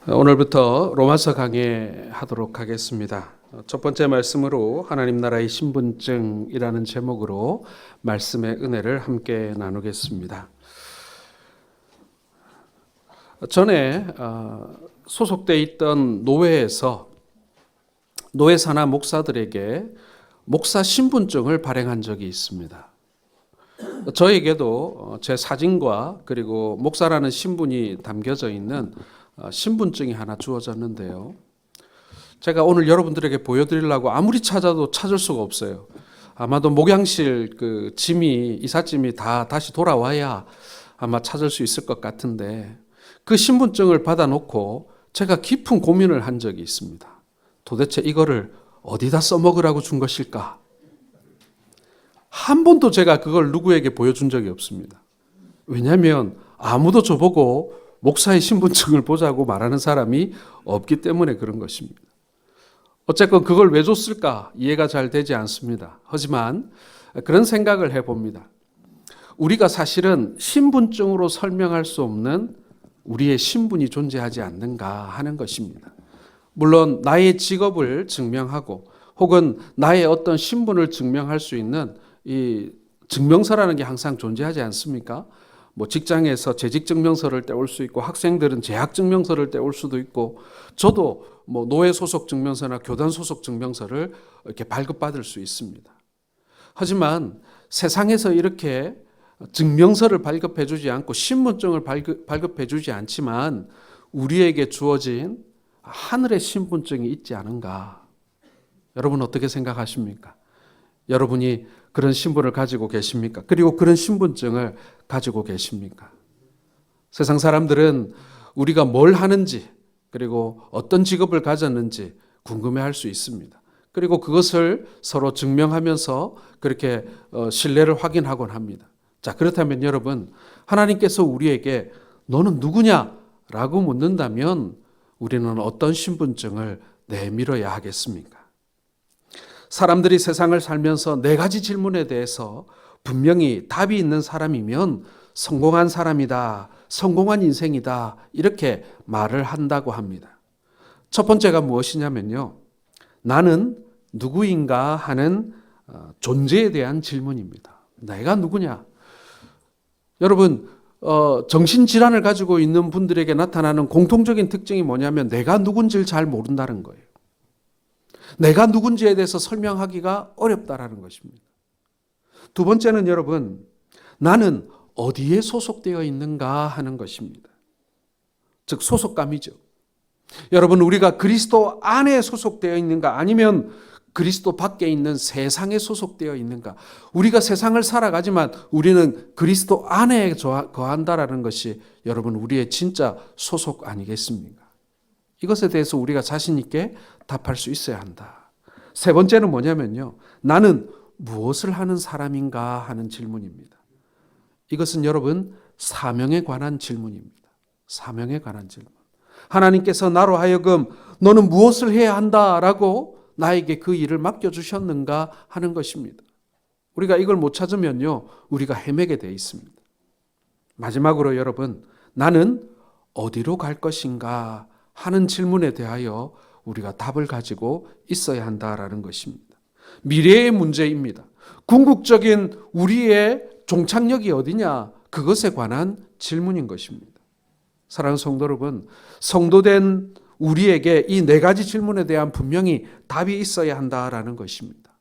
오늘부터 로마서 강해하도록 하겠습니다. 첫 번째 말씀으로 하나님 나라의 신분증이라는 제목으로 말씀의 은혜를 함께 나누겠습니다. 전에 소속되어 있던 노회에서 노회사나 목사들에게 목사 신분증을 발행한 적이 있습니다. 저에게도 제 사진과 그리고 목사라는 신분이 담겨져 있는 신분증이 하나 주어졌는데요. 제가 오늘 여러분들에게 보여드리려고 아무리 찾아도 찾을 수가 없어요. 아마도 목양실 이삿짐이 다 다시 돌아와야 아마 찾을 수 있을 것 같은데 그 신분증을 받아놓고 제가 깊은 고민을 한 적이 있습니다. 도대체 이거를 어디다 써먹으라고 준 것일까? 한 번도 제가 그걸 누구에게 보여준 적이 없습니다. 왜냐하면 아무도 저보고 목사의 신분증을 보자고 말하는 사람이 없기 때문에 그런 것입니다. 어쨌건 그걸 왜 줬을까 이해가 잘 되지 않습니다. 하지만 그런 생각을 해봅니다. 우리가 사실은 신분증으로 설명할 수 없는 우리의 신분이 존재하지 않는가 하는 것입니다. 물론 나의 직업을 증명하고 혹은 나의 어떤 신분을 증명할 수 있는 이 증명서라는 게 항상 존재하지 않습니까? 직장에서 재직증명서를 떼올 수 있고 학생들은 재학증명서를 떼올 수도 있고 저도 노회 소속 증명서나 교단 소속 증명서를 이렇게 발급받을 수 있습니다. 하지만 세상에서 이렇게 증명서를 발급해 주지 않고 신분증을 발급해 주지 않지만 우리에게 주어진 하늘의 신분증이 있지 않은가? 여러분 어떻게 생각하십니까? 여러분이 그런 신분을 가지고 계십니까? 그리고 그런 신분증을 가지고 계십니까? 세상 사람들은 우리가 뭘 하는지 그리고 어떤 직업을 가졌는지 궁금해할 수 있습니다. 그리고 그것을 서로 증명하면서 그렇게 신뢰를 확인하곤 합니다. 자, 그렇다면 여러분, 하나님께서 우리에게 너는 누구냐라고 묻는다면 우리는 어떤 신분증을 내밀어야 하겠습니까? 사람들이 세상을 살면서 네 가지 질문에 대해서 분명히 답이 있는 사람이면 성공한 사람이다, 성공한 인생이다 이렇게 말을 한다고 합니다. 첫 번째가 무엇이냐면요. 나는 누구인가 하는 존재에 대한 질문입니다. 내가 누구냐? 여러분 정신질환을 가지고 있는 분들에게 나타나는 공통적인 특징이 뭐냐면 내가 누군지를 잘 모른다는 거예요. 내가 누군지에 대해서 설명하기가 어렵다라는 것입니다. 두 번째는 여러분, 나는 어디에 소속되어 있는가 하는 것입니다. 즉 소속감이죠. 여러분 우리가 그리스도 안에 소속되어 있는가 아니면 그리스도 밖에 있는 세상에 소속되어 있는가. 우리가 세상을 살아가지만 우리는 그리스도 안에 거한다라는 것이 여러분 우리의 진짜 소속 아니겠습니까? 이것에 대해서 우리가 자신 있게 답할 수 있어야 한다. 세 번째는 뭐냐면요. 나는 무엇을 하는 사람인가 하는 질문입니다. 이것은 여러분 사명에 관한 질문입니다. 사명에 관한 질문. 하나님께서 나로 하여금 너는 무엇을 해야 한다라고 나에게 그 일을 맡겨주셨는가 하는 것입니다. 우리가 이걸 못 찾으면요. 우리가 헤매게 돼 있습니다. 마지막으로 여러분 나는 어디로 갈 것인가 하는 질문에 대하여 우리가 답을 가지고 있어야 한다라는 것입니다. 미래의 문제입니다. 궁극적인 우리의 종착역이 어디냐? 그것에 관한 질문인 것입니다. 사랑하는 성도 여러분, 성도된 우리에게 이 네 가지 질문에 대한 분명히 답이 있어야 한다라는 것입니다.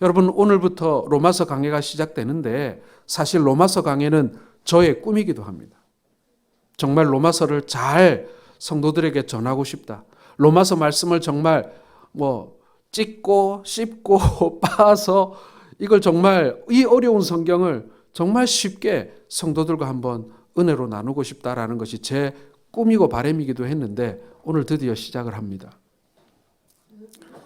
여러분 오늘부터 로마서 강해가 시작되는데 사실 로마서 강해는 저의 꿈이기도 합니다. 정말 로마서를 잘 성도들에게 전하고 싶다. 로마서 말씀을 정말 찍고 씹고 빻아서 이걸 정말 이 어려운 성경을 정말 쉽게 성도들과 한번 은혜로 나누고 싶다라는 것이 제 꿈이고 바람이기도 했는데 오늘 드디어 시작을 합니다.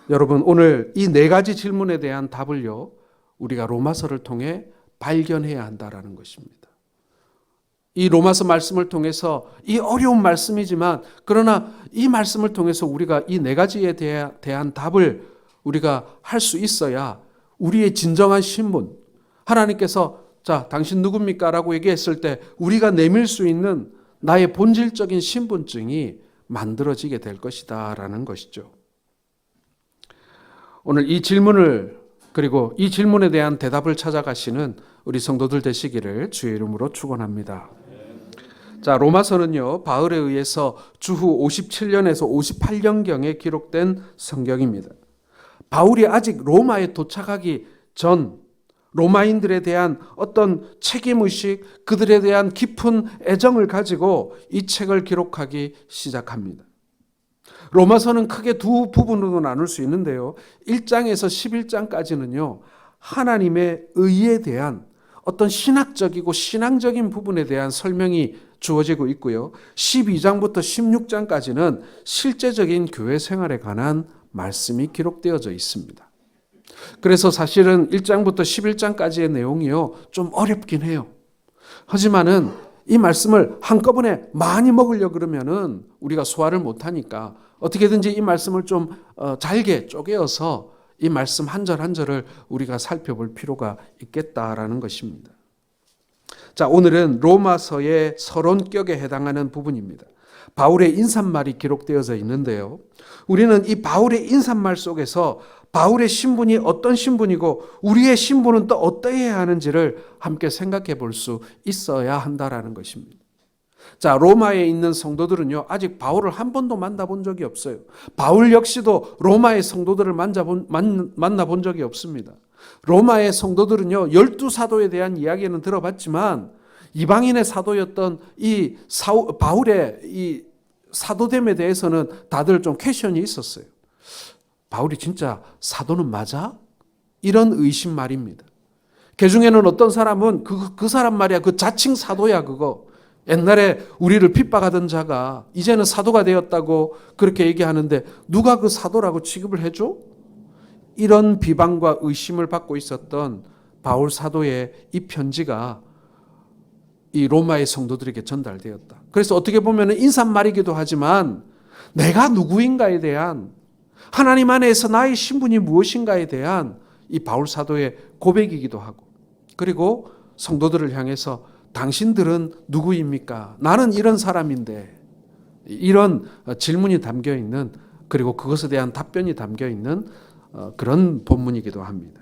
여러분 오늘 이 네 가지 질문에 대한 답을요 우리가 로마서를 통해 발견해야 한다라는 것입니다. 이 로마서 말씀을 통해서 이 어려운 말씀이지만 그러나 이 말씀을 통해서 우리가 이 네 가지에 대한 답을 우리가 할 수 있어야 우리의 진정한 신분 하나님께서 자 당신 누굽니까? 라고 얘기했을 때 우리가 내밀 수 있는 나의 본질적인 신분증이 만들어지게 될 것이다라는 것이죠. 오늘 이 질문을 그리고 이 질문에 대한 대답을 찾아가시는 우리 성도들 되시기를 주의 이름으로 축원합니다. 자, 로마서는요, 바울에 의해서 주후 57년에서 58년경에 기록된 성경입니다. 바울이 아직 로마에 도착하기 전 로마인들에 대한 어떤 책임의식, 그들에 대한 깊은 애정을 가지고 이 책을 기록하기 시작합니다. 로마서는 크게 두 부분으로 나눌 수 있는데요. 1장에서 11장까지는요, 하나님의 의에 대한 어떤 신학적이고 신앙적인 부분에 대한 설명이 주어지고 있고요. 12장부터 16장까지는 실제적인 교회 생활에 관한 말씀이 기록되어져 있습니다. 그래서 사실은 1장부터 11장까지의 내용이요, 좀 어렵긴 해요. 하지만은 이 말씀을 한꺼번에 많이 먹으려 그러면은 우리가 소화를 못하니까 어떻게든지 이 말씀을 좀 잘게 쪼개어서 이 말씀 한 절 한 절을 우리가 살펴볼 필요가 있겠다라는 것입니다. 자, 오늘은 로마서의 서론격에 해당하는 부분입니다. 바울의 인사말이 기록되어져 있는데요. 우리는 이 바울의 인사말 속에서 바울의 신분이 어떤 신분이고 우리의 신분은 또 어떠해야 하는지를 함께 생각해 볼 수 있어야 한다라는 것입니다. 자, 로마에 있는 성도들은요, 아직 바울을 한 번도 만나본 적이 없어요. 바울 역시도 로마의 성도들을 만나본 적이 없습니다. 로마의 성도들은요, 12사도에 대한 이야기는 들어봤지만 이방인의 사도였던 바울의 이 사도됨에 대해서는 다들 좀 퀘션이 있었어요. 바울이 진짜 사도는 맞아? 이런 의심 말입니다. 그 중에는 어떤 사람은 그 사람 말이야, 그 자칭 사도야 그거. 옛날에 우리를 핍박하던 자가 이제는 사도가 되었다고 그렇게 얘기하는데 누가 그 사도라고 취급을 해줘? 이런 비방과 의심을 받고 있었던 바울 사도의 이 편지가 이 로마의 성도들에게 전달되었다. 그래서 어떻게 보면 인사말이기도 하지만 내가 누구인가에 대한, 하나님 안에서 나의 신분이 무엇인가에 대한 이 바울 사도의 고백이기도 하고, 그리고 성도들을 향해서 당신들은 누구입니까? 나는 이런 사람인데, 이런 질문이 담겨 있는, 그리고 그것에 대한 답변이 담겨 있는 그런 본문이기도 합니다.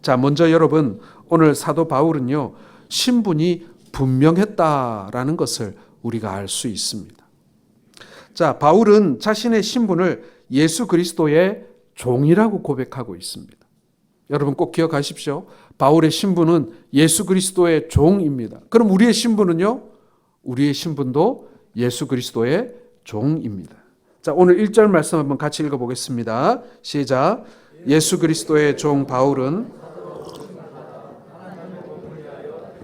자, 먼저 여러분, 오늘 사도 바울은요, 신분이 분명했다라는 것을 우리가 알 수 있습니다. 자, 바울은 자신의 신분을 예수 그리스도의 종이라고 고백하고 있습니다. 여러분 꼭 기억하십시오. 바울의 신분은 예수 그리스도의 종입니다. 그럼 우리의 신분은요? 우리의 신분도 예수 그리스도의 종입니다. 자, 오늘 1절 말씀 한번 같이 읽어보겠습니다. 시작. 예수 그리스도의 종 바울은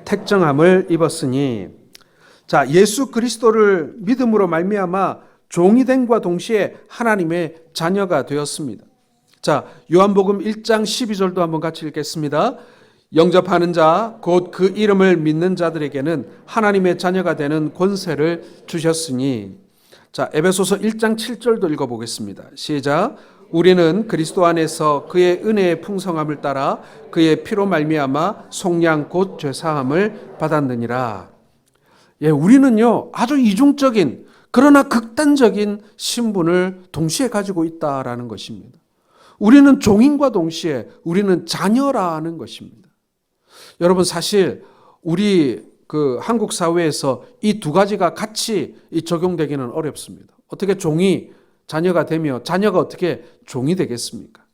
택정함을 입었으니. 자, 예수 그리스도를 믿음으로 말미암아 종이 됨과 동시에 하나님의 자녀가 되었습니다. 자, 요한복음 1장 12절도 한번 같이 읽겠습니다. 영접하는 자, 곧 그 이름을 믿는 자들에게는 하나님의 자녀가 되는 권세를 주셨으니. 자, 에베소서 1장 7절도 읽어보겠습니다. 시작. 우리는 그리스도 안에서 그의 은혜의 풍성함을 따라 그의 피로 말미암아 속량 곧 죄사함을 받았느니라. 예, 우리는요, 아주 이중적인 그러나 극단적인 신분을 동시에 가지고 있다라는 것입니다. 우리는 종인과 동시에 우리는 자녀라는 것입니다. 여러분, 사실 우리 한국 사회에서 이 두 가지가 같이 적용되기는 어렵습니다. 어떻게 종이 자녀가 되며 자녀가 어떻게 종이 되겠습니까?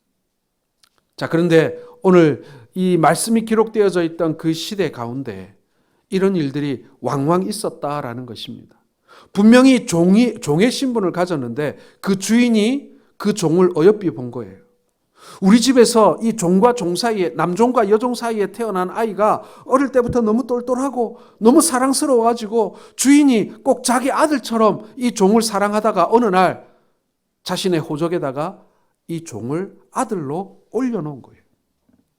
자, 그런데 오늘 이 말씀이 기록되어져 있던 그 시대 가운데 이런 일들이 왕왕 있었다라는 것입니다. 분명히 종의 신분을 가졌는데 그 주인이 그 종을 어여삐 본 거예요. 우리 집에서 이 종과 종 사이에, 남종과 여종 사이에 태어난 아이가 어릴 때부터 너무 똘똘하고 너무 사랑스러워가지고 주인이 꼭 자기 아들처럼 이 종을 사랑하다가 어느 날 자신의 호적에다가 이 종을 아들로 올려놓은 거예요.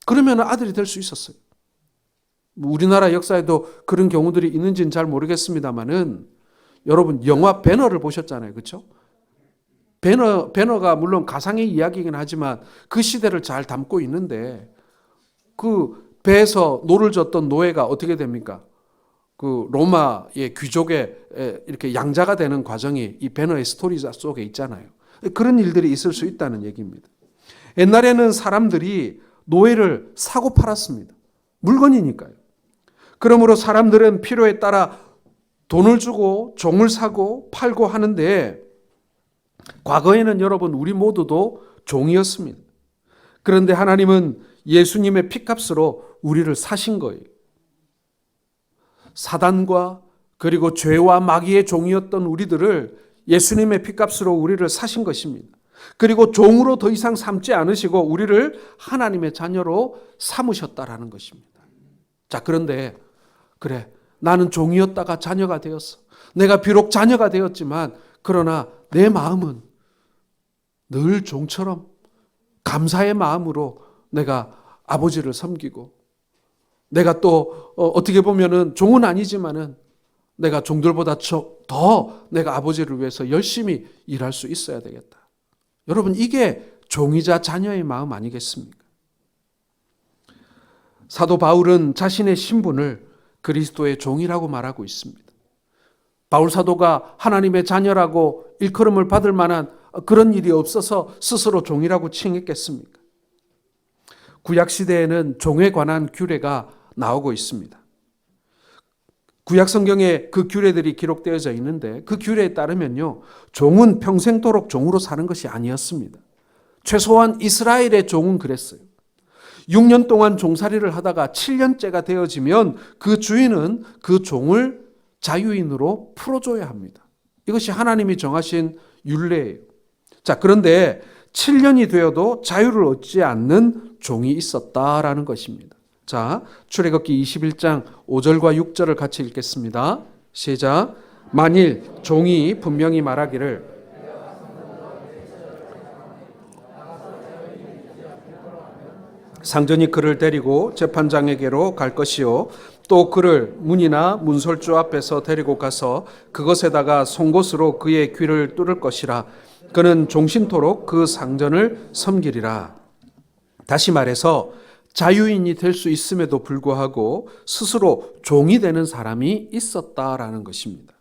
그러면 아들이 될 수 있었어요. 우리나라 역사에도 그런 경우들이 있는지는 잘 모르겠습니다만은 여러분 영화 배너를 보셨잖아요. 그렇죠? 배너가 물론 가상의 이야기이긴 하지만 그 시대를 잘 담고 있는데 그 배에서 노를 젓던 노예가 어떻게 됩니까? 그 로마의 귀족의 이렇게 양자가 되는 과정이 이 배너의 스토리 속에 있잖아요. 그런 일들이 있을 수 있다는 얘기입니다. 옛날에는 사람들이 노예를 사고 팔았습니다. 물건이니까요. 그러므로 사람들은 필요에 따라 돈을 주고 종을 사고 팔고 하는데, 과거에는 여러분 우리 모두도 종이었습니다. 그런데 하나님은 예수님의 피값으로 우리를 사신 거예요. 사단과 그리고 죄와 마귀의 종이었던 우리들을 예수님의 피값으로 우리를 사신 것입니다. 그리고 종으로 더 이상 삼지 않으시고 우리를 하나님의 자녀로 삼으셨다라는 것입니다. 자, 그런데 그래, 나는 종이었다가 자녀가 되었어. 내가 비록 자녀가 되었지만 그러나 내 마음은 늘 종처럼 감사의 마음으로 내가 아버지를 섬기고, 내가 또 어떻게 보면은 종은 아니지만은 내가 종들보다 더 내가 아버지를 위해서 열심히 일할 수 있어야 되겠다. 여러분, 이게 종이자 자녀의 마음 아니겠습니까? 사도 바울은 자신의 신분을 그리스도의 종이라고 말하고 있습니다. 바울 사도가 하나님의 자녀라고 일컬음을 받을 만한 그런 일이 없어서 스스로 종이라고 칭했겠습니까? 구약시대에는 종에 관한 규례가 나오고 있습니다. 구약 성경에 그 규례들이 기록되어져 있는데, 그 규례에 따르면요, 종은 평생도록 종으로 사는 것이 아니었습니다. 최소한 이스라엘의 종은 그랬어요. 6년 동안 종살이를 하다가 7년째가 되어지면 그 주인은 그 종을 자유인으로 풀어줘야 합니다. 이것이 하나님이 정하신 율례예요. 자, 그런데 7년이 되어도 자유를 얻지 않는 종이 있었다라는 것입니다. 자, 출애굽기 21장 5절과 6절을 같이 읽겠습니다. 시작. 만일 종이 분명히 말하기를 상전이 그를 데리고 재판장에게로 갈 것이요, 또 그를 문이나 문설주 앞에서 데리고 가서 그것에다가 송곳으로 그의 귀를 뚫을 것이라. 그는 종신토록 그 상전을 섬기리라. 다시 말해서 자유인이 될 수 있음에도 불구하고 스스로 종이 되는 사람이 있었다라는 것입니다.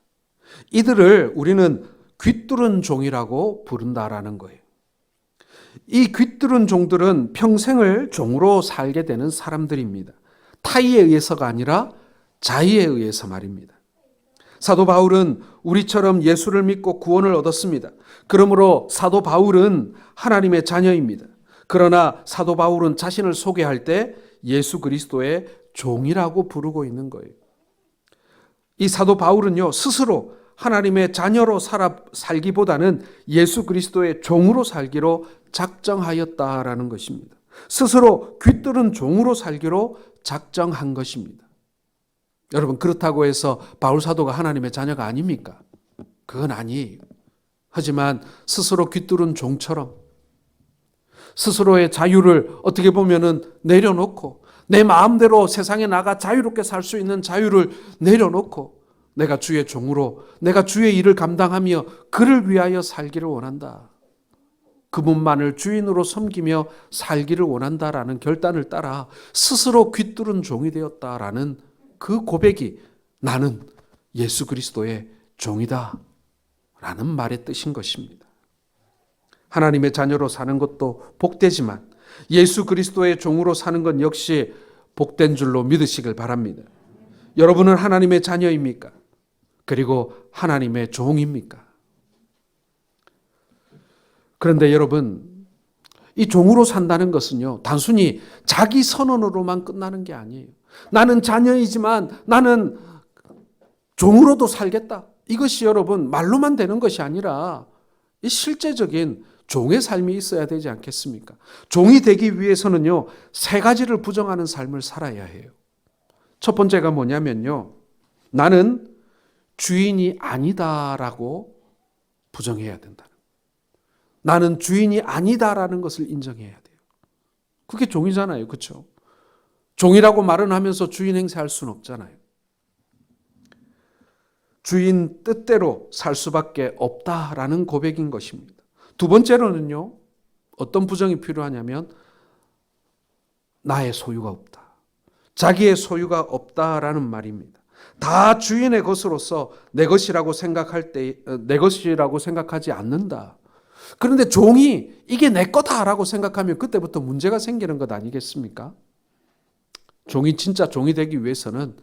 이들을 우리는 귀뚫은 종이라고 부른다라는 거예요. 이 귀뚫은 종들은 평생을 종으로 살게 되는 사람들입니다. 타의에 의해서가 아니라 자의에 의해서 말입니다. 사도 바울은 우리처럼 예수를 믿고 구원을 얻었습니다. 그러므로 사도 바울은 하나님의 자녀입니다. 그러나 사도 바울은 자신을 소개할 때 예수 그리스도의 종이라고 부르고 있는 거예요. 이 사도 바울은요, 스스로 하나님의 자녀로 살기보다는 예수 그리스도의 종으로 살기로 작정하였다라는 것입니다. 스스로 귀뚫은 종으로 살기로 작정한 것입니다. 여러분, 그렇다고 해서 바울 사도가 하나님의 자녀가 아닙니까? 그건 아니에요. 하지만 스스로 귀뚫은 종처럼 스스로의 자유를 어떻게 보면은 내려놓고, 내 마음대로 세상에 나가 자유롭게 살 수 있는 자유를 내려놓고 내가 주의 종으로, 내가 주의 일을 감당하며 그를 위하여 살기를 원한다. 그분만을 주인으로 섬기며 살기를 원한다라는 결단을 따라 스스로 귀뚫은 종이 되었다라는 그 고백이 나는 예수 그리스도의 종이다 라는 말의 뜻인 것입니다. 하나님의 자녀로 사는 것도 복되지만 예수 그리스도의 종으로 사는 것 역시 복된 줄로 믿으시길 바랍니다. 여러분은 하나님의 자녀입니까? 그리고 하나님의 종입니까? 그런데 여러분, 이 종으로 산다는 것은요, 단순히 자기 선언으로만 끝나는 게 아니에요. 나는 자녀이지만 나는 종으로도 살겠다. 이것이 여러분 말로만 되는 것이 아니라 이 실제적인 종의 삶이 있어야 되지 않겠습니까? 종이 되기 위해서는요, 세 가지를 부정하는 삶을 살아야 해요. 첫 번째가 뭐냐면요, 나는 주인이 아니다라고 부정해야 된다. 나는 주인이 아니다라는 것을 인정해야 돼요. 그게 종이잖아요. 그렇죠? 종이라고 말은 하면서 주인 행세할 수는 없잖아요. 주인 뜻대로 살 수밖에 없다라는 고백인 것입니다. 두 번째로는요, 어떤 부정이 필요하냐면 나의 소유가 없다. 자기의 소유가 없다라는 말입니다. 다 주인의 것으로서 내 것이라고 내 것이라고 생각하지 않는다. 그런데 종이 이게 내 거다라고 생각하면 그때부터 문제가 생기는 것 아니겠습니까? 종이 진짜 종이 되기 위해서는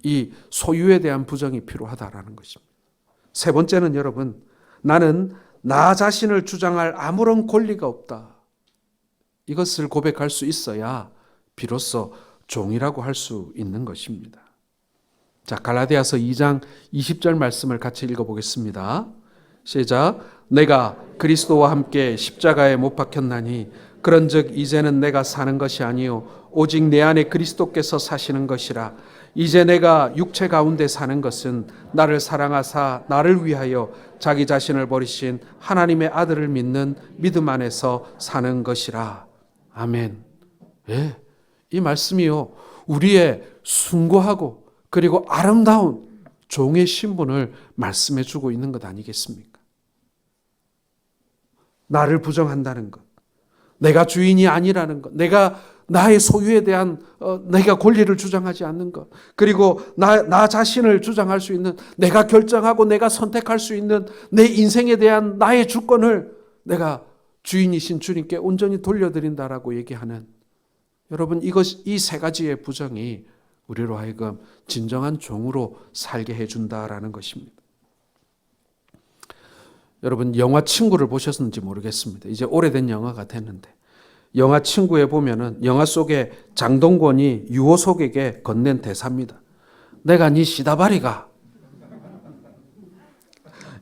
이 소유에 대한 부정이 필요하다라는 것입니다. 세 번째는 여러분, 나는 나 자신을 주장할 아무런 권리가 없다. 이것을 고백할 수 있어야 비로소 종이라고 할 수 있는 것입니다. 자, 갈라디아서 2장 20절 말씀을 같이 읽어보겠습니다. 시작. 내가 그리스도와 함께 십자가에 못 박혔나니 그런즉 이제는 내가 사는 것이 아니요 오직 내 안에 그리스도께서 사시는 것이라. 이제 내가 육체 가운데 사는 것은 나를 사랑하사 나를 위하여 자기 자신을 버리신 하나님의 아들을 믿는 믿음 안에서 사는 것이라. 아멘. 예, 이 말씀이요, 우리의 숭고하고 그리고 아름다운 종의 신분을 말씀해 주고 있는 것 아니겠습니까? 나를 부정한다는 것, 내가 주인이 아니라는 것, 내가 나의 소유에 대한 내가 권리를 주장하지 않는 것, 그리고 나 자신을 주장할 수 있는, 내가 결정하고 내가 선택할 수 있는 내 인생에 대한 나의 주권을 내가 주인이신 주님께 온전히 돌려드린다라고 얘기하는, 여러분, 이 세 가지의 부정이 우리로 하여금 진정한 종으로 살게 해준다라는 것입니다. 여러분, 영화 친구를 보셨는지 모르겠습니다. 이제 오래된 영화가 됐는데, 영화 친구에 보면은 영화 속에 장동건이 유호석에게 건넨 대사입니다. 내가 네 시다바리가,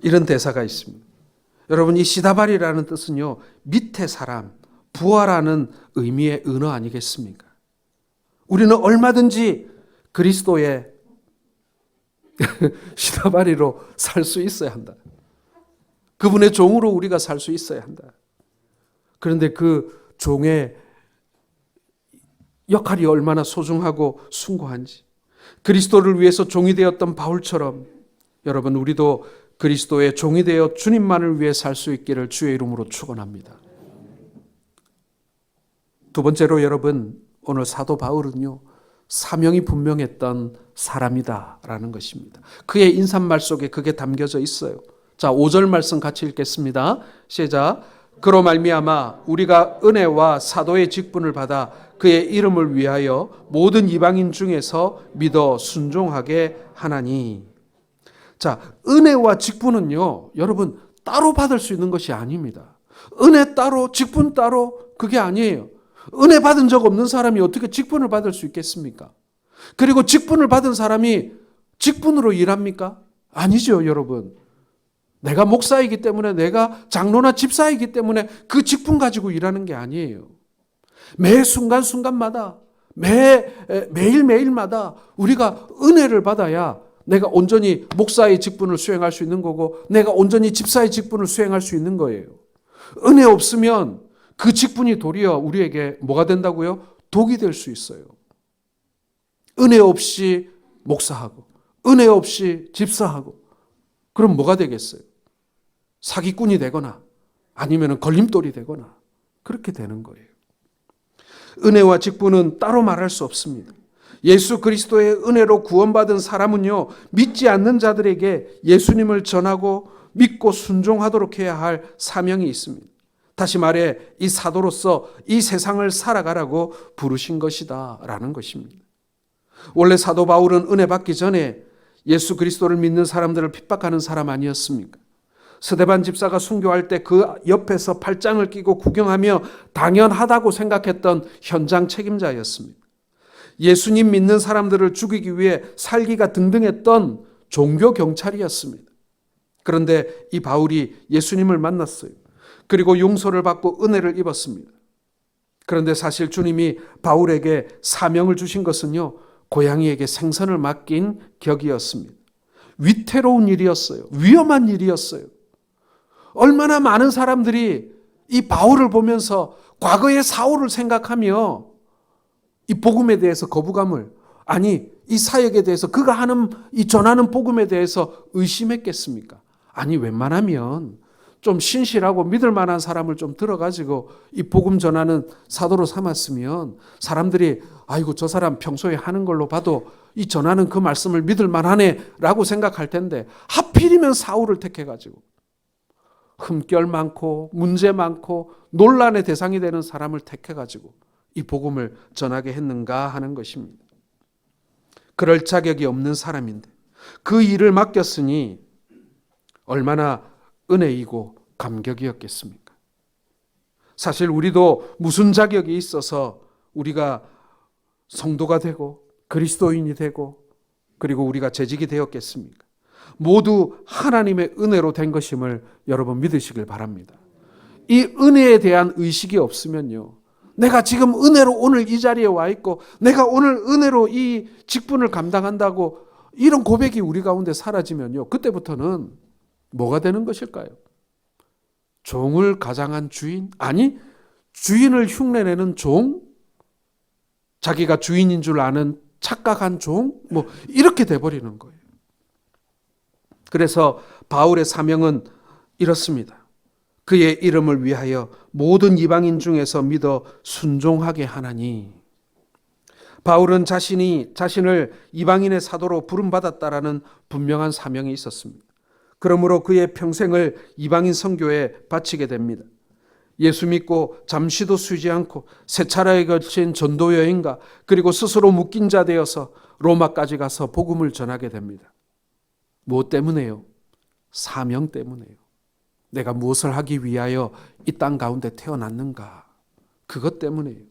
이런 대사가 있습니다. 여러분, 이 시다바리라는 뜻은요, 밑에 사람, 부하라는 의미의 은어 아니겠습니까? 우리는 얼마든지 그리스도의 시다바리로 살 수 있어야 한다. 그분의 종으로 우리가 살 수 있어야 한다. 그런데 그 종의 역할이 얼마나 소중하고 숭고한지, 그리스도를 위해서 종이 되었던 바울처럼 여러분, 우리도 그리스도의 종이 되어 주님만을 위해 살 수 있기를 주의 이름으로 축원합니다. 두 번째로 여러분, 오늘 사도 바울은요, 사명이 분명했던 사람이다라는 것입니다. 그의 인사말 속에 그게 담겨져 있어요. 자, 5절 말씀 같이 읽겠습니다. 시작. 그로 말미암아 우리가 은혜와 사도의 직분을 받아 그의 이름을 위하여 모든 이방인 중에서 믿어 순종하게 하나니. 자, 은혜와 직분은요, 여러분, 따로 받을 수 있는 것이 아닙니다. 은혜 따로, 직분 따로, 그게 아니에요. 은혜 받은 적 없는 사람이 어떻게 직분을 받을 수 있겠습니까? 그리고 직분을 받은 사람이 직분으로 일합니까? 아니죠, 여러분. 내가 목사이기 때문에, 내가 장로나 집사이기 때문에 그 직분 가지고 일하는 게 아니에요. 매 순간순간마다, 매일매일마다 우리가 은혜를 받아야 내가 온전히 목사의 직분을 수행할 수 있는 거고, 내가 온전히 집사의 직분을 수행할 수 있는 거예요. 은혜 없으면 그 직분이 도리어 우리에게 뭐가 된다고요? 독이 될 수 있어요. 은혜 없이 목사하고, 은혜 없이 집사하고, 그럼 뭐가 되겠어요? 사기꾼이 되거나 아니면 걸림돌이 되거나 그렇게 되는 거예요. 은혜와 직분은 따로 말할 수 없습니다. 예수 그리스도의 은혜로 구원받은 사람은요, 믿지 않는 자들에게 예수님을 전하고 믿고 순종하도록 해야 할 사명이 있습니다. 다시 말해, 이 사도로서 이 세상을 살아가라고 부르신 것이다 라는 것입니다. 원래 사도 바울은 은혜 받기 전에 예수 그리스도를 믿는 사람들을 핍박하는 사람 아니었습니까? 스데반 집사가 순교할 때 그 옆에서 팔짱을 끼고 구경하며 당연하다고 생각했던 현장 책임자였습니다. 예수님 믿는 사람들을 죽이기 위해 살기가 등등했던 종교 경찰이었습니다. 그런데 이 바울이 예수님을 만났어요. 그리고 용서를 받고 은혜를 입었습니다. 그런데 사실 주님이 바울에게 사명을 주신 것은요, 고양이에게 생선을 맡긴 격이었습니다. 위태로운 일이었어요. 위험한 일이었어요. 얼마나 많은 사람들이 이 바울을 보면서 과거의 사울을 생각하며 이 복음에 대해서 거부감을, 아니 이 사역에 대해서 그가 하는 이 전하는 복음에 대해서 의심했겠습니까? 아니, 웬만하면 좀 신실하고 믿을 만한 사람을 좀 들어가지고 이 복음 전하는 사도로 삼았으면 사람들이 아이고 저 사람 평소에 하는 걸로 봐도 이 전하는 그 말씀을 믿을 만하네라고 생각할 텐데 하필이면 사울을 택해가지고 흠결 많고 문제 많고 논란의 대상이 되는 사람을 택해가지고 이 복음을 전하게 했는가 하는 것입니다. 그럴 자격이 없는 사람인데 그 일을 맡겼으니 얼마나 은혜이고 감격이었겠습니까? 사실 우리도 무슨 자격이 있어서 우리가 성도가 되고 그리스도인이 되고 그리고 우리가 재직이 되었겠습니까? 모두 하나님의 은혜로 된 것임을 여러분 믿으시길 바랍니다. 이 은혜에 대한 의식이 없으면요, 내가 지금 은혜로 오늘 이 자리에 와 있고 내가 오늘 은혜로 이 직분을 감당한다고 이런 고백이 우리 가운데 사라지면요, 그때부터는 뭐가 되는 것일까요? 종을 가장한 주인? 아니, 주인을 흉내내는 종? 자기가 주인인 줄 아는 착각한 종? 뭐 이렇게 돼버리는 거예요. 그래서 바울의 사명은 이렇습니다. 그의 이름을 위하여 모든 이방인 중에서 믿어 순종하게 하나니. 바울은 자신을 이방인의 사도로 부름받았다라는 분명한 사명이 있었습니다. 그러므로 그의 평생을 이방인 선교에 바치게 됩니다. 예수 믿고 잠시도 쉬지 않고 세 차례에 걸친 전도 여행과 그리고 스스로 묶인 자 되어서 로마까지 가서 복음을 전하게 됩니다. 무엇 때문에요? 사명 때문에요. 내가 무엇을 하기 위하여 이 땅 가운데 태어났는가? 그것 때문에요.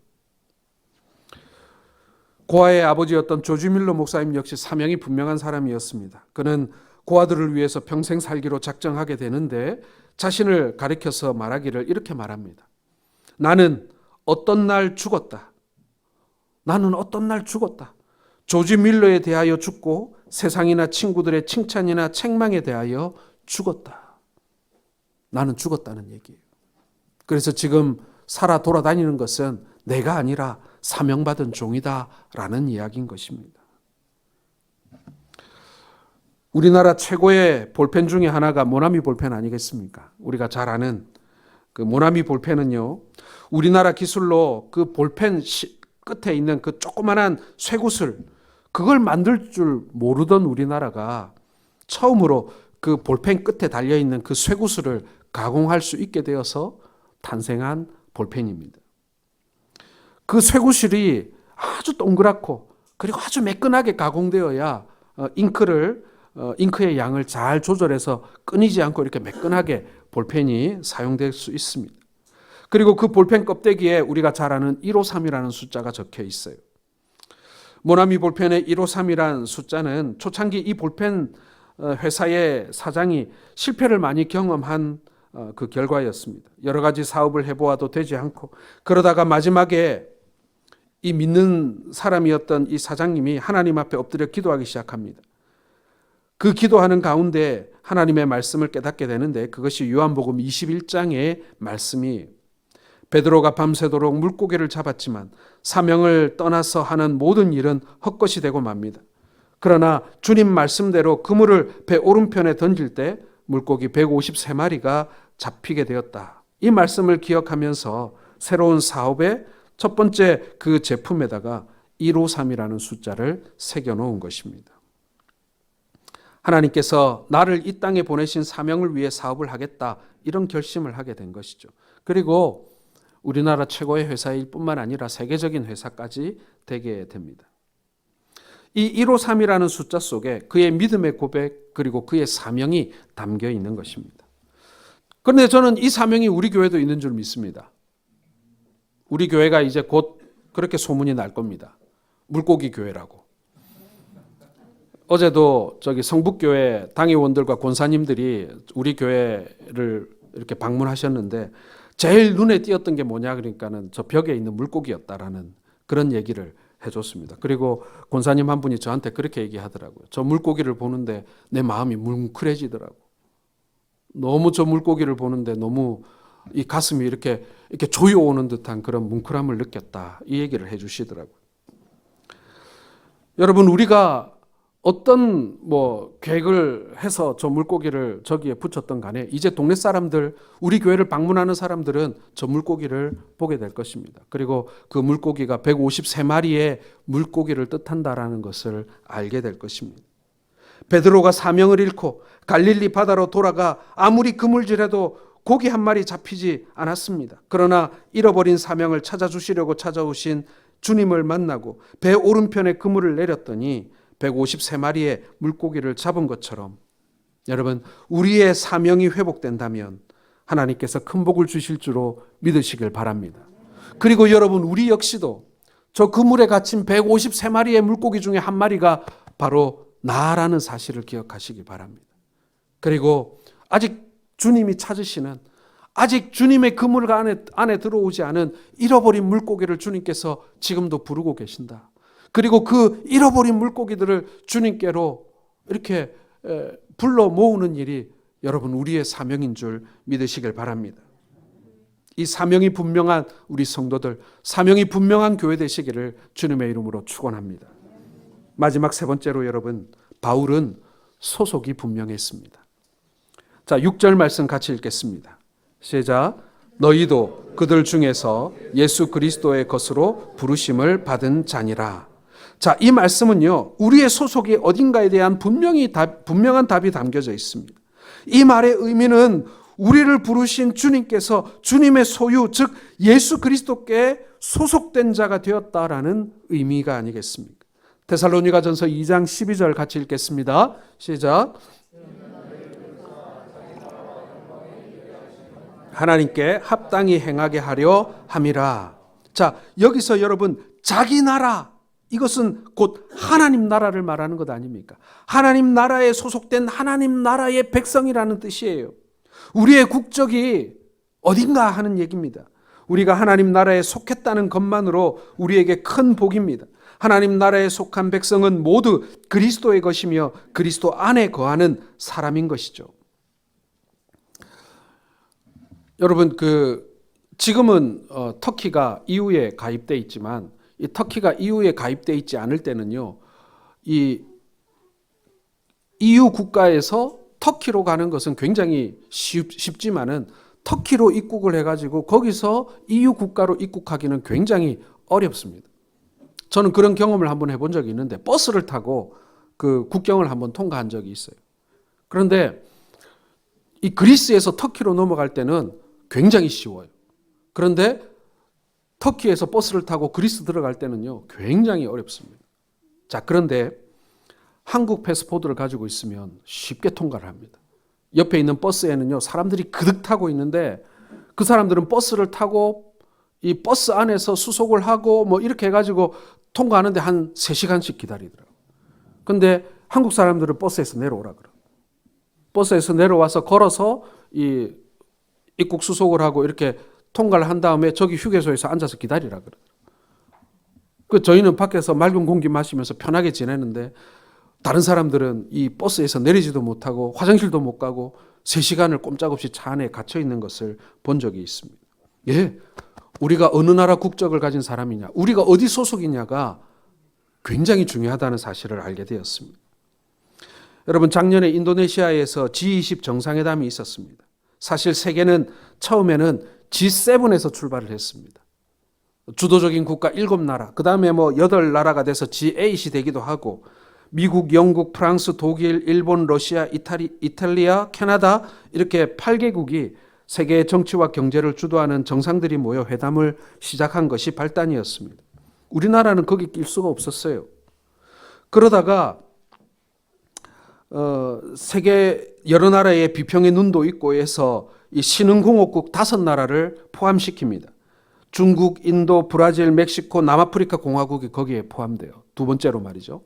고아의 아버지였던 조지 밀러 목사님 역시 사명이 분명한 사람이었습니다. 그는 고아들을 위해서 평생 살기로 작정하게 되는데 자신을 가리켜서 말하기를 이렇게 말합니다. 나는 어떤 날 죽었다. 나는 어떤 날 죽었다. 조지 밀러에 대하여 죽고 세상이나 친구들의 칭찬이나 책망에 대하여 죽었다. 나는 죽었다는 얘기예요. 그래서 지금 살아 돌아다니는 것은 내가 아니라 사명받은 종이다라는 이야기인 것입니다. 우리나라 최고의 볼펜 중에 하나가 모나미 볼펜 아니겠습니까? 우리가 잘 아는 그 모나미 볼펜은요, 우리나라 기술로 그 볼펜 끝에 있는 그 조그만한 쇠구슬, 그걸 만들 줄 모르던 우리나라가 처음으로 그 볼펜 끝에 달려있는 그 쇠구슬을 가공할 수 있게 되어서 탄생한 볼펜입니다. 그 쇠구슬이 아주 동그랗고 그리고 아주 매끈하게 가공되어야 잉크의 양을 잘 조절해서 끊이지 않고 이렇게 매끈하게 볼펜이 사용될 수 있습니다. 그리고 그 볼펜 껍데기에 우리가 잘 아는 153이라는 숫자가 적혀 있어요. 모나미 볼펜의 153이라는 숫자는 초창기 이 볼펜 회사의 사장이 실패를 많이 경험한 그 결과였습니다. 여러 가지 사업을 해보아도 되지 않고 그러다가 마지막에 이 믿는 사람이었던 이 사장님이 하나님 앞에 엎드려 기도하기 시작합니다. 그 기도하는 가운데 하나님의 말씀을 깨닫게 되는데 그것이 요한복음 21장의 말씀이 베드로가 밤새도록 물고기를 잡았지만 사명을 떠나서 하는 모든 일은 헛것이 되고 맙니다. 그러나 주님 말씀대로 그물을 배 오른편에 던질 때 물고기 153마리가 잡히게 되었다. 이 말씀을 기억하면서 새로운 사업의 첫 번째 그 제품에다가 153이라는 숫자를 새겨놓은 것입니다. 하나님께서 나를 이 땅에 보내신 사명을 위해 사업을 하겠다, 이런 결심을 하게 된 것이죠. 그리고 우리나라 최고의 회사일 뿐만 아니라 세계적인 회사까지 되게 됩니다. 이 153이라는 숫자 속에 그의 믿음의 고백 그리고 그의 사명이 담겨 있는 것입니다. 그런데 저는 이 사명이 우리 교회도 있는 줄 믿습니다. 우리 교회가 이제 곧 그렇게 소문이 날 겁니다. 물고기 교회라고. 어제도 저기 성북교회 당회원들과 권사님들이 우리 교회를 이렇게 방문하셨는데 제일 눈에 띄었던 게 뭐냐 그러니까는 저 벽에 있는 물고기였다라는 그런 얘기를 해줬습니다. 그리고 권사님 한 분이 저한테 그렇게 얘기하더라고요. 저 물고기를 보는데 내 마음이 뭉클해지더라고. 너무 저 물고기를 보는데 너무 이 가슴이 이렇게 조여오는 듯한 그런 뭉클함을 느꼈다. 이 얘기를 해주시더라고요. 여러분, 우리가 어떤 계획을 해서 저 물고기를 저기에 붙였던 간에 이제 동네 사람들, 우리 교회를 방문하는 사람들은 저 물고기를 보게 될 것입니다. 그리고 그 물고기가 153마리의 물고기를 뜻한다라는 것을 알게 될 것입니다. 베드로가 사명을 잃고 갈릴리 바다로 돌아가 아무리 그물질해도 고기 한 마리 잡히지 않았습니다. 그러나 잃어버린 사명을 찾아주시려고 찾아오신 주님을 만나고 배 오른편에 그물을 내렸더니 153마리의 물고기를 잡은 것처럼 여러분, 우리의 사명이 회복된다면 하나님께서 큰 복을 주실 줄로 믿으시길 바랍니다. 그리고 여러분, 우리 역시도 저 그물에 갇힌 153마리의 물고기 중에 한 마리가 바로 나라는 사실을 기억하시기 바랍니다. 그리고 아직 주님이 찾으시는, 아직 주님의 그물 안에 들어오지 않은 잃어버린 물고기를 주님께서 지금도 부르고 계신다. 그리고 그 잃어버린 물고기들을 주님께로 이렇게 불러 모으는 일이 여러분 우리의 사명인 줄 믿으시길 바랍니다. 이 사명이 분명한 우리 성도들, 사명이 분명한 교회 되시기를 주님의 이름으로 축원합니다. 마지막 세 번째로 여러분, 바울은 소속이 분명했습니다. 자, 6절 말씀 같이 읽겠습니다. 시작. 너희도 그들 중에서 예수 그리스도의 것으로 부르심을 받은 자니라. 자, 이 말씀은요, 우리의 소속이 어딘가에 대한 분명한 답이 담겨져 있습니다. 이 말의 의미는 우리를 부르신 주님께서 주님의 소유, 즉 예수 그리스도께 소속된 자가 되었다라는 의미가 아니겠습니까? 데살로니가전서 2장 12절 같이 읽겠습니다. 시작. 하나님께 합당히 행하게 하려 함이라. 자, 여기서 여러분, 자기 나라, 이것은 곧 하나님 나라를 말하는 것 아닙니까? 하나님 나라에 소속된 하나님 나라의 백성이라는 뜻이에요. 우리의 국적이 어딘가 하는 얘기입니다. 우리가 하나님 나라에 속했다는 것만으로 우리에게 큰 복입니다. 하나님 나라에 속한 백성은 모두 그리스도의 것이며 그리스도 안에 거하는 사람인 것이죠. 여러분, 지금은 터키가 EU에 가입돼 있지만 이 터키가 EU에 가입돼 있지 않을 때는요, 이 EU 국가에서 터키로 가는 것은 굉장히 쉽지만은 터키로 입국을 해가지고 거기서 EU 국가로 입국하기는 굉장히 어렵습니다. 저는 그런 경험을 한번 해본 적이 있는데 버스를 타고 그 국경을 한번 통과한 적이 있어요. 그런데 이 그리스에서 터키로 넘어갈 때는 굉장히 쉬워요. 그런데 터키에서 버스를 타고 그리스 들어갈 때는요, 굉장히 어렵습니다. 자, 그런데 한국 패스포드를 가지고 있으면 쉽게 통과를 합니다. 옆에 있는 버스에는요, 사람들이 그득 타고 있는데 그 사람들은 버스를 타고 이 버스 안에서 수속을 하고 이렇게 해가지고 통과하는데 한 3시간씩 기다리더라고요. 근데 한국 사람들은 버스에서 내려오라 그래요. 버스에서 내려와서 걸어서 이 입국 수속을 하고 이렇게 통과를 한 다음에 저기 휴게소에서 앉아서 기다리라 그래요. 저희는 밖에서 맑은 공기 마시면서 편하게 지내는데 다른 사람들은 이 버스에서 내리지도 못하고 화장실도 못 가고 3시간을 꼼짝없이 차 안에 갇혀 있는 것을 본 적이 있습니다. 예, 우리가 어느 나라 국적을 가진 사람이냐, 우리가 어디 소속이냐가 굉장히 중요하다는 사실을 알게 되었습니다. 여러분, 작년에 인도네시아에서 G20 정상회담이 있었습니다. 사실 세계는 처음에는 G7에서 출발을 했습니다. 주도적인 국가 7나라, 그 다음에 8나라가 돼서 G8이 되기도 하고 미국, 영국, 프랑스, 독일, 일본, 러시아, 이탈리아, 캐나다 이렇게 8개국이 세계의 정치와 경제를 주도하는 정상들이 모여 회담을 시작한 것이 발단이었습니다. 우리나라는 거기 낄 수가 없었어요. 그러다가 세계 여러 나라의 비평의 눈도 있고 해서 이 신흥공업국 5나라를 포함시킵니다. 중국, 인도, 브라질, 멕시코, 남아프리카 공화국이 거기에 포함돼요. 두 번째로 말이죠.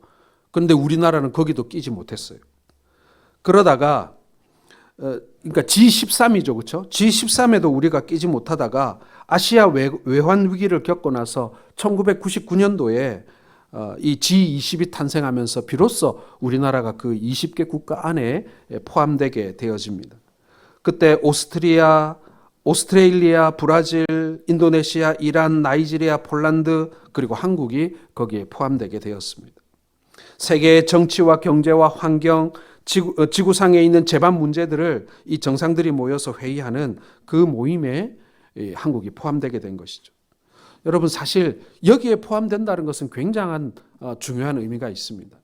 그런데 우리나라는 거기도 끼지 못했어요. 그러다가 그러니까 G13이죠, 그렇죠? G13에도 우리가 끼지 못하다가 아시아 외환 위기를 겪고 나서 1999년도에 이 G20이 탄생하면서 비로소 우리나라가 그 20개 국가 안에 포함되게 되어집니다. 그때 오스트레일리아, 브라질, 인도네시아, 이란, 나이지리아, 폴란드 그리고 한국이 거기에 포함되게 되었습니다. 세계의 정치와 경제와 환경, 지구상에 있는 재반 문제들을 이 정상들이 모여서 회의하는 그 모임에 한국이 포함되게 된 것이죠. 여러분, 사실 여기에 포함된다는 것은 굉장한 중요한 의미가 있습니다.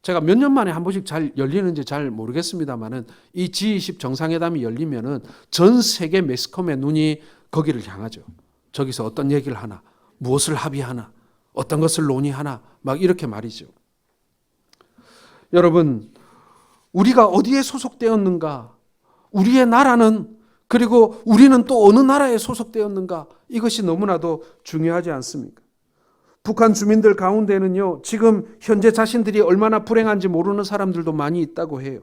제가 몇 년 만에 한 번씩 잘 열리는지 잘 모르겠습니다만은 이 G20 정상회담이 열리면은 전 세계 매스컴의 눈이 거기를 향하죠. 저기서 어떤 얘기를 하나, 무엇을 합의하나, 어떤 것을 논의하나, 막 이렇게 말이죠. 여러분, 우리가 어디에 소속되었는가, 우리의 나라는, 그리고 우리는 또 어느 나라에 소속되었는가, 이것이 너무나도 중요하지 않습니까? 북한 주민들 가운데는요, 지금 현재 자신들이 얼마나 불행한지 모르는 사람들도 많이 있다고 해요.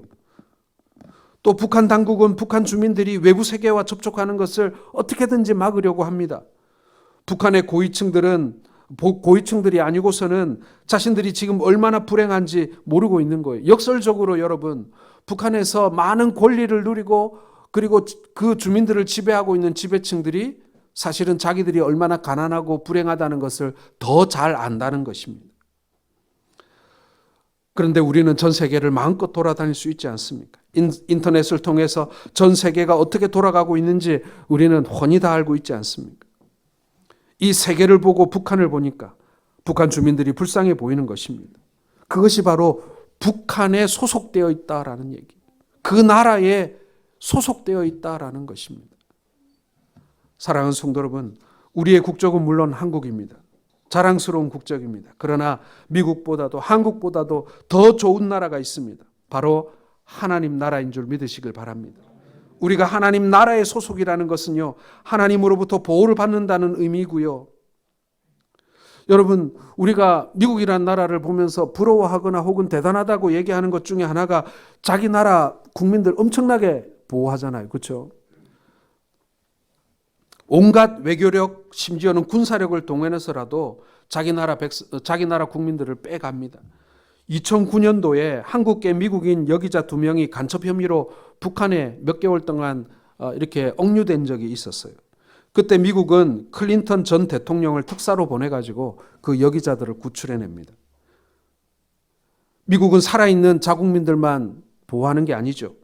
또 북한 당국은 북한 주민들이 외부 세계와 접촉하는 것을 어떻게든지 막으려고 합니다. 북한의 고위층들이 아니고서는 자신들이 지금 얼마나 불행한지 모르고 있는 거예요. 역설적으로 여러분, 북한에서 많은 권리를 누리고 그리고 그 주민들을 지배하고 있는 지배층들이 사실은 자기들이 얼마나 가난하고 불행하다는 것을 더 잘 안다는 것입니다. 그런데 우리는 전 세계를 마음껏 돌아다닐 수 있지 않습니까? 인터넷을 통해서 전 세계가 어떻게 돌아가고 있는지 우리는 훤히 다 알고 있지 않습니까? 이 세계를 보고 북한을 보니까 북한 주민들이 불쌍해 보이는 것입니다. 그것이 바로 북한에 소속되어 있다라는 얘기. 그 나라에 소속되어 있다라는 것입니다. 사랑하는 성도 여러분, 우리의 국적은 물론 한국입니다. 자랑스러운 국적입니다. 그러나 미국보다도 한국보다도 더 좋은 나라가 있습니다. 바로 하나님 나라인 줄 믿으시길 바랍니다. 우리가 하나님 나라의 소속이라는 것은요, 하나님으로부터 보호를 받는다는 의미고요. 여러분, 우리가 미국이라는 나라를 보면서 부러워하거나 혹은 대단하다고 얘기하는 것 중에 하나가 자기 나라 국민들 엄청나게 보호하잖아요. 그렇죠? 온갖 외교력, 심지어는 군사력을 동원해서라도 자기 나라 국민들을 빼갑니다. 2009년도에 한국계 미국인 여기자 2명이 간첩 혐의로 북한에 몇 개월 동안 이렇게 억류된 적이 있었어요. 그때 미국은 클린턴 전 대통령을 특사로 보내가지고 그 여기자들을 구출해냅니다. 미국은 살아있는 자국민들만 보호하는 게 아니죠.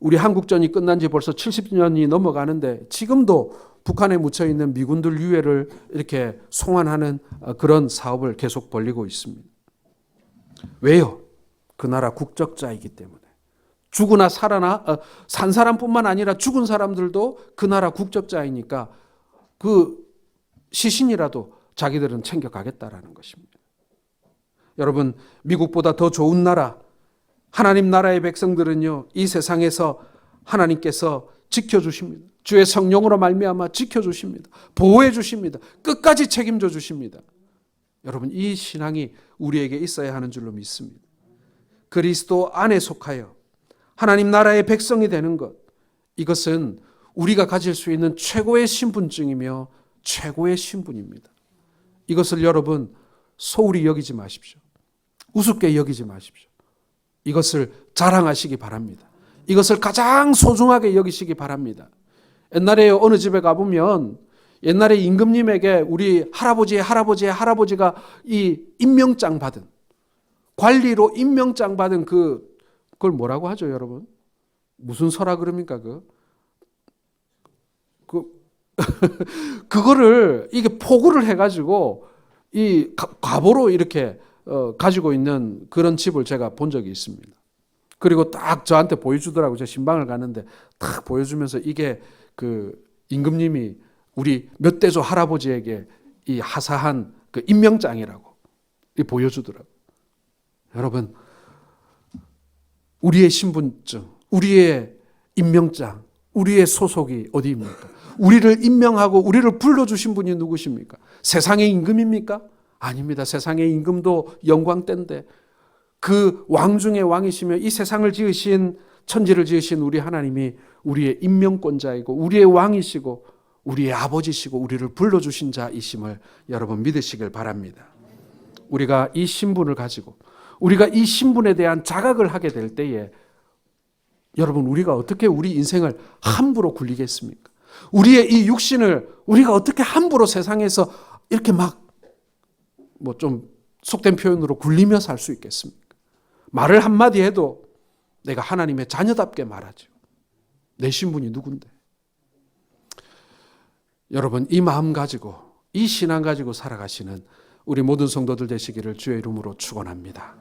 우리 한국전이 끝난 지 벌써 70년이 넘어가는데 지금도 북한에 묻혀있는 미군들 유해를 이렇게 송환하는 그런 사업을 계속 벌이고 있습니다. 왜요? 그 나라 국적자이기 때문에. 죽으나 살아나 산 사람뿐만 아니라 죽은 사람들도 그 나라 국적자이니까 그 시신이라도 자기들은 챙겨가겠다라는 것입니다. 여러분, 미국보다 더 좋은 나라, 하나님 나라의 백성들은요, 이 세상에서 하나님께서 지켜주십니다. 주의 성령으로 말미암아 지켜주십니다. 보호해 주십니다. 끝까지 책임져 주십니다. 여러분, 이 신앙이 우리에게 있어야 하는 줄로 믿습니다. 그리스도 안에 속하여 하나님 나라의 백성이 되는 것, 이것은 우리가 가질 수 있는 최고의 신분증이며 최고의 신분입니다. 이것을 여러분 소홀히 여기지 마십시오. 우습게 여기지 마십시오. 이것을 자랑하시기 바랍니다. 이것을 가장 소중하게 여기시기 바랍니다. 옛날에 어느 집에 가보면 옛날에 임금님에게 우리 할아버지의 할아버지가 이 임명장 받은, 관리로 임명장 받은 그걸 뭐라고 하죠, 여러분? 무슨 서라 그럽니까? 그거를 이게 포구를 해가지고 이 갑오로 이렇게 가지고 있는 그런 집을 제가 본 적이 있습니다. 그리고 딱 저한테 보여주더라고요. 제가 신방을 가는데 딱 보여주면서 이게 그 임금님이 우리 몇 대조 할아버지에게 이 하사한 그 임명장이라고 보여주더라고요. 여러분, 우리의 신분증, 우리의 임명장, 우리의 소속이 어디입니까? 우리를 임명하고 우리를 불러주신 분이 누구십니까? 세상의 임금입니까? 아닙니다. 세상의 임금도 영광 때인데 그 왕 중의 왕이시며 이 세상을 지으신, 천지를 지으신 우리 하나님이 우리의 임명권자이고 우리의 왕이시고 우리의 아버지시고 우리를 불러주신 자이심을 여러분 믿으시길 바랍니다. 우리가 이 신분을 가지고 우리가 이 신분에 대한 자각을 하게 될 때에 여러분, 우리가 어떻게 우리 인생을 함부로 굴리겠습니까? 우리의 이 육신을 우리가 어떻게 함부로 세상에서 이렇게 막 좀 속된 표현으로 굴리며 살 수 있겠습니까? 말을 한마디 해도 내가 하나님의 자녀답게 말하죠. 내 신분이 누군데? 여러분, 이 마음 가지고, 이 신앙 가지고 살아가시는 우리 모든 성도들 되시기를 주의 이름으로 축원합니다.